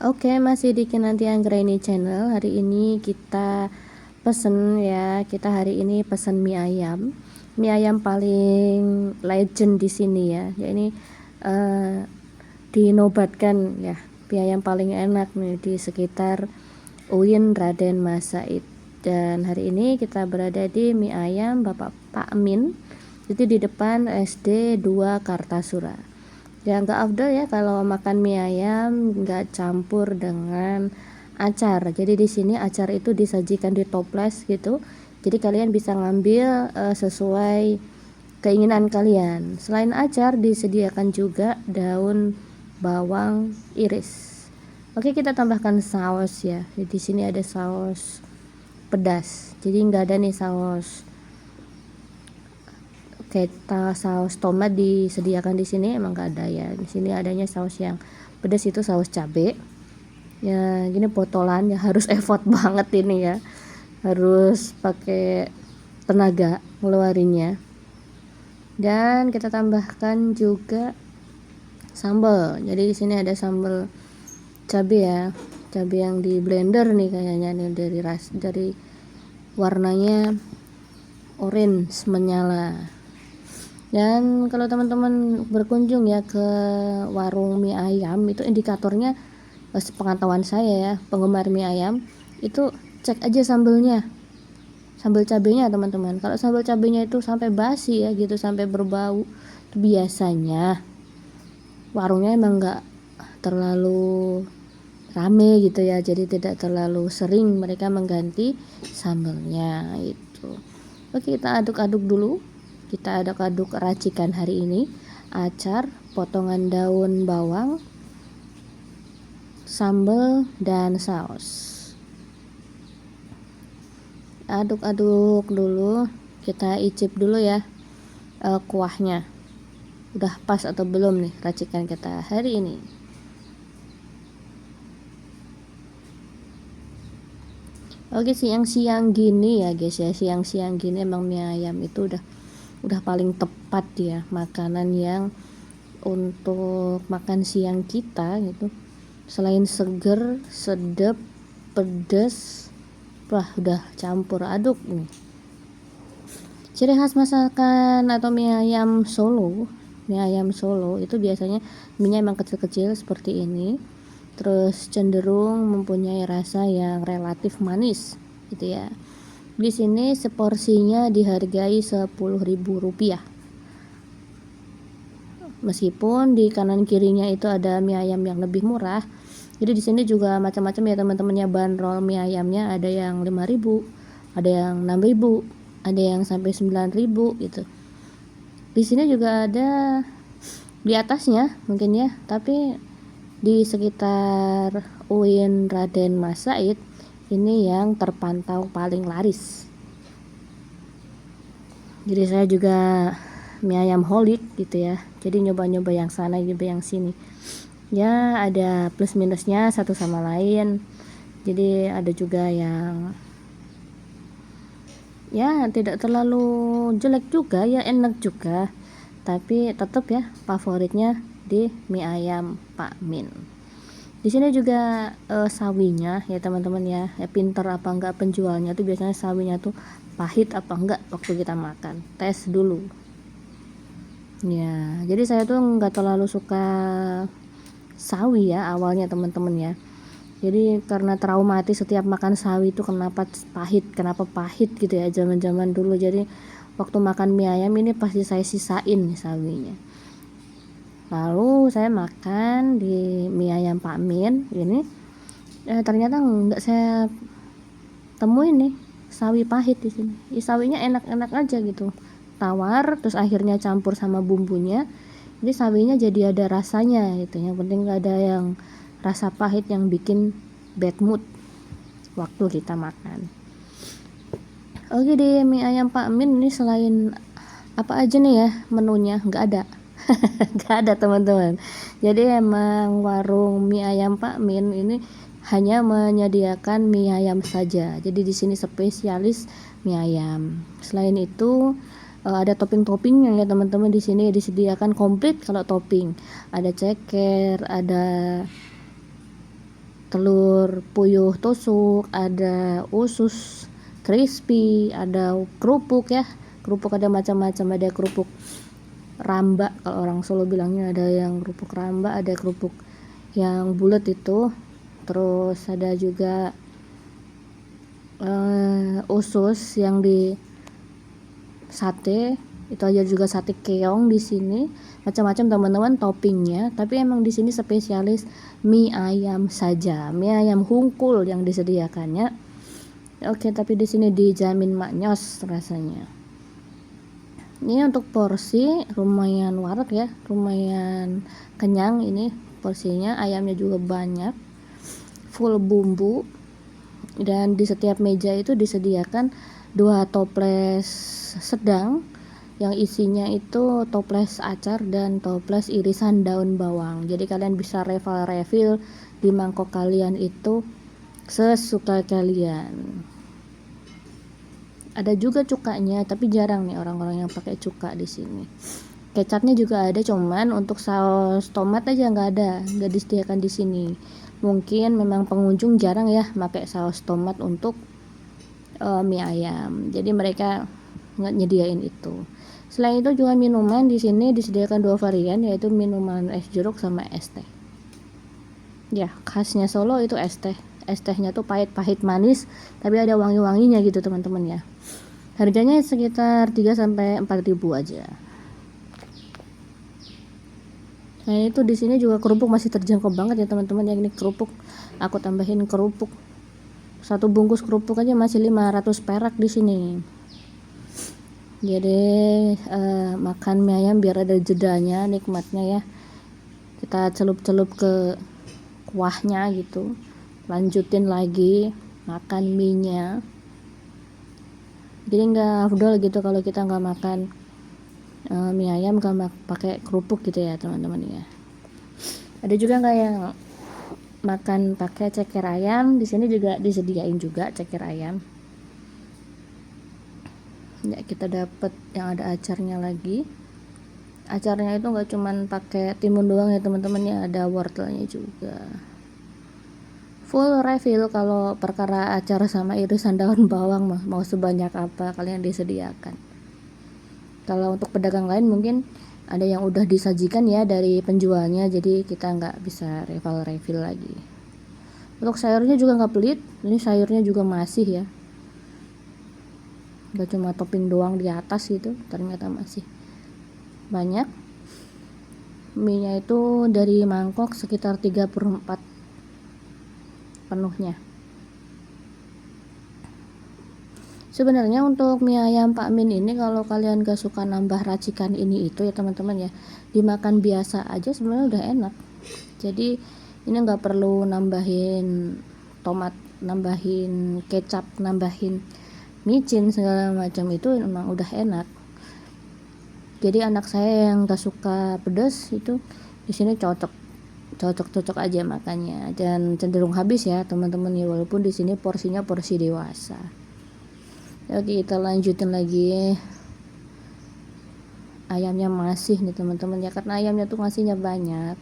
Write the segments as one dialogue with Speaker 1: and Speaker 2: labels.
Speaker 1: Oke, masih di Kinanti Anggraini Channel. Hari ini kita pesen ya. Kita hari ini pesen mie ayam. Mie ayam paling legend di sini ya. Ya ini dinobatkan ya mie ayam paling enak nih di sekitar UIN Raden Mas Said. Dan hari ini kita berada di mie ayam Bapak Pak Min. Itu di depan SD 2 Kartasura. Ya nggak afdol ya kalau makan mie ayam nggak campur dengan acar. Jadi di sini acar itu disajikan di toples gitu. Jadi kalian bisa ngambil sesuai keinginan kalian. Selain acar disediakan juga daun bawang iris. Oke, kita tambahkan saus ya. Di sini ada saus pedas. Jadi nggak ada nih saus kayak saus tomat disediakan di sini, emang gak ada ya. Di sini adanya saus yang pedas, itu saus cabe ya. Gini botolan ya, harus effort banget ini ya, harus pakai tenaga ngeluarinnya. Dan kita tambahkan juga sambal. Jadi di sini ada sambal cabe ya, cabe yang di blender nih kayaknya nih, dari warnanya orange menyala. Dan kalau teman-teman berkunjung ya ke warung mie ayam, itu indikatornya, sepengetahuan saya ya, penggemar mie ayam, itu cek aja sambelnya, sambal cabenya teman-teman. Kalau sambal cabenya itu sampai basi ya gitu, sampai berbau, itu biasanya warungnya emang nggak terlalu rame gitu ya, jadi tidak terlalu sering mereka mengganti sambelnya itu. Oke, kita aduk-aduk dulu. Kita aduk-aduk racikan hari ini, acar, potongan daun bawang, sambal, dan saus. Aduk-aduk dulu, kita icip dulu ya kuahnya. Udah pas atau belum nih racikan kita hari ini. Oke, siang-siang gini ya guys ya, siang-siang gini emang mie ayam itu udah paling tepat ya, makanan yang untuk makan siang kita gitu. Selain seger, sedap, pedas, wah udah campur aduk nih. Ciri khas masakan atau mie ayam Solo itu biasanya mie emang kecil-kecil seperti ini, terus cenderung mempunyai rasa yang relatif manis gitu ya. Di sini seporsinya dihargai Rp10.000. Meskipun di kanan kirinya itu ada mie ayam yang lebih murah. Jadi di sini juga macam-macam ya teman-temannya, bandrol mie ayamnya ada yang 5.000, ada yang 6.000, ada yang sampai 9.000 gitu. Di sini juga ada di atasnya mungkin ya, tapi di sekitar UIN Raden Mas Said ini yang terpantau paling laris. Jadi saya juga mie ayam holik gitu ya, jadi nyoba-nyoba yang sana nyoba yang sini ya, ada plus minusnya satu sama lain. Jadi ada juga yang ya tidak terlalu jelek juga ya, enak juga, tapi tetap ya favoritnya di mie ayam Pak Min. Di sini juga sawinya ya teman-teman ya, pinter apa enggak penjualnya tuh, biasanya sawinya tuh pahit apa enggak waktu kita makan, tes dulu ya. Jadi saya tuh nggak terlalu suka sawi ya awalnya teman-teman ya. Jadi karena traumatis setiap makan sawi itu kenapa pahit gitu ya zaman-zaman dulu. Jadi waktu makan mie ayam ini pasti saya sisain sawinya. Lalu saya makan di mie ayam Pak Min ini, ternyata nggak saya temuin nih sawi pahit di sini. Sawinya enak-enak aja gitu, tawar, terus akhirnya campur sama bumbunya, jadi sawinya jadi ada rasanya gitu. Yang penting nggak ada yang rasa pahit yang bikin bad mood waktu kita makan. Oke, di mie ayam Pak Min ini selain apa aja nih ya menunya, nggak ada. Nggak ada teman-teman. Jadi emang warung mie ayam Pak Min ini hanya menyediakan mie ayam saja. Jadi di sini spesialis mie ayam. Selain itu ada topping-toppingnya ya teman-teman. Di sini disediakan komplit kalau topping. Ada ceker, ada telur puyuh tusuk, ada usus crispy, ada kerupuk ya, kerupuk ada macam-macam, ada kerupuk ramba kalau orang Solo bilangnya, ada yang kerupuk ramba, ada kerupuk yang bulat itu, terus ada juga usus yang di sate, itu aja juga sate keong di sini, macam-macam teman-teman toppingnya. Tapi emang di sini spesialis mie ayam saja, mie ayam hungkul yang disediakannya. Oke, tapi di sini dijamin maknyos rasanya. Ini untuk porsi lumayan warak ya, lumayan kenyang ini porsinya. Ayamnya juga banyak, full bumbu, dan di setiap meja itu disediakan 2 toples sedang yang isinya itu toples acar dan toples irisan daun bawang. Jadi kalian bisa refill di mangkok kalian itu sesuka kalian. Ada juga cukanya, tapi jarang nih orang-orang yang pakai cuka di sini. Kecapnya juga ada, cuman untuk saus tomat aja nggak disediakan di sini. Mungkin memang pengunjung jarang ya pakai saus tomat untuk mie ayam, jadi mereka nggak nyediain itu. Selain itu juga minuman di sini disediakan 2 varian, yaitu minuman es jeruk sama es teh. Ya, khasnya Solo itu es teh. Es tehnya tuh pahit-pahit manis, tapi ada wangi-wanginya gitu teman-teman ya. Harganya sekitar 3 sampai 4 ribu aja. Nah, itu di sini juga kerupuk masih terjangkau banget ya teman-teman. Yang ini kerupuk aku tambahin kerupuk. 1 bungkus kerupuk aja masih 500 perak di sini. Jadi makan mie ayam biar ada jedanya, nikmatnya ya. Kita celup-celup ke kuahnya gitu. Lanjutin lagi makan mie-nya. Jadi nggak afdol gitu kalau kita nggak makan mie ayam nggak pakai kerupuk gitu ya teman-teman ya. Ada juga nggak yang makan pakai ceker ayam, di sini juga disediain juga ceker ayam. Ya, kita dapat yang ada acarnya lagi. Acarnya itu nggak cuman pakai timun doang ya teman-teman ya, ada wortelnya juga. Full refill kalau perkara acar sama irisan daun bawang mah, mau sebanyak apa kalian disediakan. Kalau untuk pedagang lain mungkin ada yang udah disajikan ya dari penjualnya, jadi kita nggak bisa refill lagi. Untuk sayurnya juga nggak pelit, ini sayurnya juga masih ya, nggak cuma topping doang di atas gitu, ternyata masih banyak. Mie nya itu dari mangkok sekitar 3/4 penuhnya. Sebenarnya untuk mie ayam Pak Min ini kalau kalian gak suka nambah racikan ini itu ya teman-teman ya, dimakan biasa aja sebenarnya udah enak. Jadi ini nggak perlu nambahin tomat, nambahin kecap, nambahin micin segala macam, itu emang udah enak. Jadi anak saya yang gak suka pedas itu di sini cocok aja makannya, dan cenderung habis ya teman-teman ya, walaupun di sini porsinya porsi dewasa. Oke, kita lanjutin lagi. Ayamnya masih nih teman-teman ya, karena ayamnya tuh ngasihnya banyak.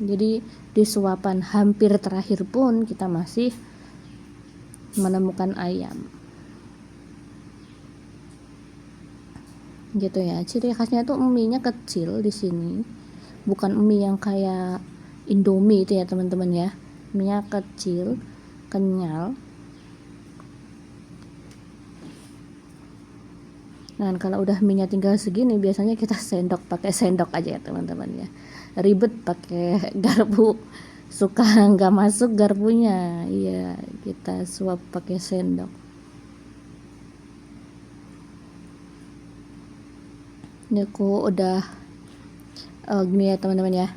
Speaker 1: Jadi di suapan hampir terakhir pun kita masih menemukan ayam. Gitu ya. Ciri khasnya tuh mie-nya kecil di sini. Bukan mie yang kayak Indomie itu ya teman-teman ya. Mie-nya kecil, kenyal. Nah, kalau udah minyak tinggal segini biasanya kita pakai sendok aja ya teman-teman ya. Ribet pakai garpu, suka nggak masuk garpunya. Iya, kita suap pakai sendok. Ini aku udah gini ya teman-teman ya.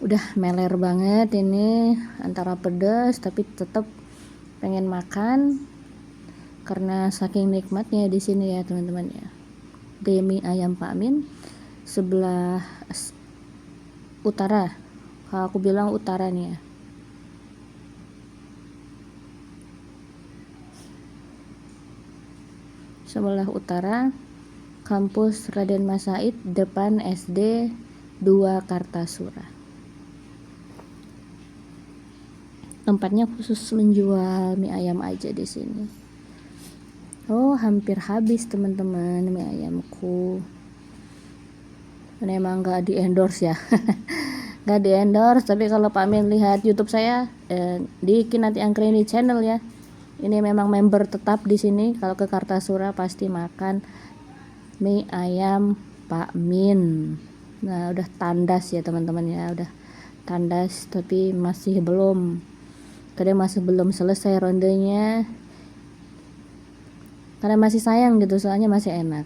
Speaker 1: Udah meler banget ini, antara pedas tapi tetap pengen makan karena saking nikmatnya di sini ya teman-teman ya. Mie ayam Pak Min sebelah utara, kalau aku bilang utara nih ya. Sebelah utara kampus Raden Mas Said, depan SD 2 Kartasura. tempatnya khusus menjual mie ayam aja di sini. Oh, hampir habis teman-teman mie ayamku. Ini emang nggak di endorse ya. Nggak di endorse, tapi kalau Pak Min lihat YouTube saya di Kinanti Anggreni channel ya, ini memang member tetap di sini. Kalau ke Kartasura pasti makan mie ayam Pak Min. Nah, udah tandas ya teman-teman ya, udah tandas, tapi masih belum, kadang masih belum selesai rondenya, karena masih sayang gitu, soalnya masih enak.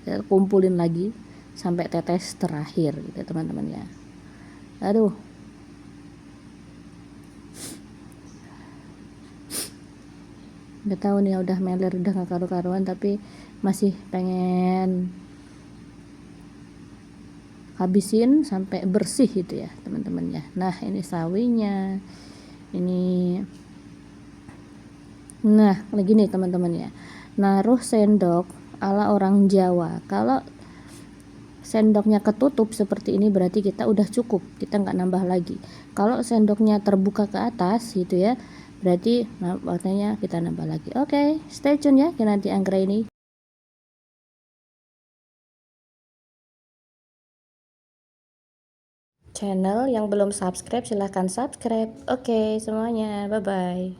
Speaker 1: Kita kumpulin lagi sampai tetes terakhir gitu teman-teman ya. Aduh, nggak tahu nih, udah meler, udah gak karu-karuan, tapi masih pengen habisin sampai bersih gitu ya teman-teman ya. Nah, ini sawinya ini. Nah, lagi nih teman-teman ya, naruh sendok ala orang Jawa. Kalau sendoknya ketutup seperti ini berarti kita udah cukup, kita nggak nambah lagi. Kalau sendoknya terbuka ke atas gitu ya, berarti waktunya kita nambah lagi. Oke, stay tune ya, Kinanti Anggreni channel. Yang belum subscribe silahkan subscribe. Oke semuanya, bye bye.